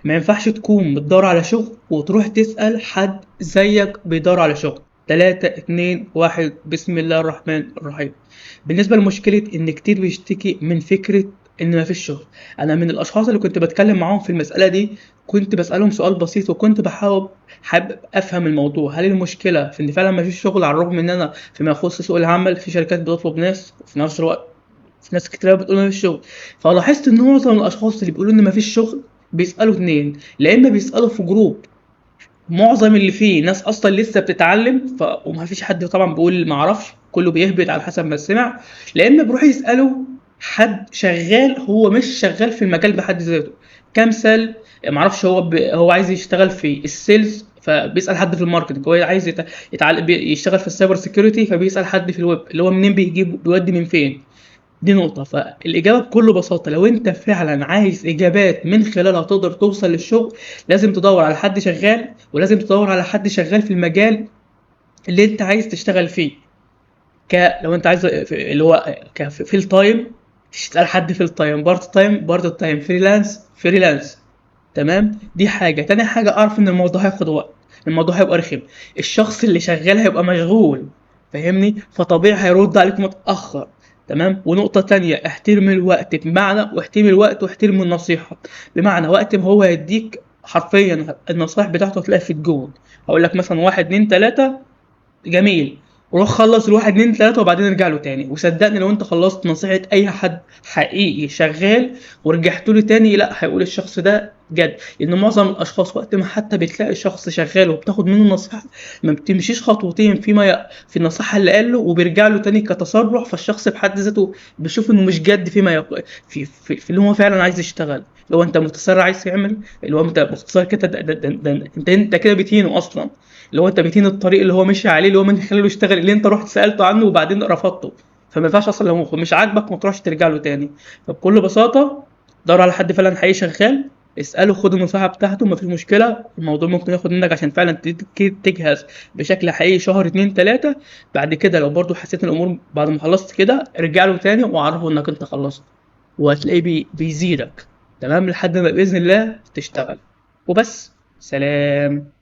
ما ينفعش تكون بتدور على شغل وتروح تسأل حد زيك بيدور على شغل. 3 2 1 بسم الله الرحمن الرحيم. بالنسبة لمشكلة إن كتير بيشتكي من فكرة إن مفيش شغل، أنا من الأشخاص اللي كنت بتكلم معاهم في المسألة دي، كنت بسألهم سؤال بسيط وكنت حابب أفهم الموضوع. هل المشكلة في إن فعلا مفيش شغل، على الرغم إن أنا فيما يخص سوق العمل في شركات بتطلب ناس وفي نفس الوقت في ناس كتير بتقول مفيش شغل؟ فلاحظت ان معظم الاشخاص اللي بيقولوا ان مفيش شغل بيسالوا اتنين، لا اما بيسالوا في جروب معظم اللي فيه ناس اصلا لسه بتتعلم ومفيش حد طبعا بيقول ما اعرفش، كله بيهبط على حسب ما سمع، لا اما بيروحوا يسالوا حد شغال هو مش شغال في المجال بحد ذاته. كمثال، ما اعرفش هو عايز يشتغل في السيلز فبيسال حد في الماركتنج، هو عايز يشتغل في السايبر سيكيورتي فبيسال حد في الويب اللي هو منين بيجيب بيودي من فين. دي نقطة. فالإجابة بكل بساطة لو أنت فعلا عايز إجابات من خلالها تقدر توصل للشغل، لازم تدور على حد شغال، ولازم تدور على حد شغال في المجال اللي أنت عايز تشتغل فيه. لو أنت عايز اللي هو فيل تايم، تسأل حد فيل تايم، بارت تايم، فريلانس. تمام. دي حاجة. تاني حاجة، أعرف إن الموضوع هياخد وقت، الموضوع هيبقى رخم، الشخص اللي شغال هيبقى مشغول، فاهمني؟ فطبيعي هيرد عليك متأخر. تمام. ونقطة تانية، احترم الوقت، بمعنى واحترم الوقت واحترم النصيحة. بمعنى وقت ما هو يديك حرفيا النصائح بتاعته هتلاقيها في الجون. هقول لك مثلا واحد اتنين تلاتة، جميل، روح خلص الواحد اتنين تلاتة وبعدين ارجع له تاني. وصدقني لو انت خلصت نصيحة اي حد حقيقي شغال ورجعت له تاني، لا هيقول الشخص ده جد. لان معظم الاشخاص وقت ما حتى بتلاقي شخص شغال وبتاخد منه نصيحة، ما بتمشيش خطوتين في النصيحة اللي قال له وبيرجع له تاني كتسرع، فالشخص بحد ذاته بيشوف انه مش جد في اللي هو فعلا عايز يشتغل. لو انت متسرع عايز تعمل، اللي هو انت باختصار كده انت كده بتهينه اصلا، اللي هو انت بتين الطريق اللي هو مشي عليه اللي هو من خلاله اشتغل، اللي انت رحت سالته عنه وبعدين رفضته. فما ينفعش اصلا لو مش عاجبك ما تروحش ترجع له تاني. فبكل بساطه دور على حد فعلا حقيقي شغال، اساله، خد النصيحه بتاعته، مفيش مشكله. الموضوع ممكن ياخد منك عشان فعلا تجهز بشكل حقيقي شهر اتنين تلاته. بعد كده لو برضو حسيت ان الامور بعد ما خلصت كده، ارجع له تاني وعرفه انك انت خلصت، وهتلاقيه بيزيدك. تمام، لحد ما باذن الله تشتغل. وبس. سلام.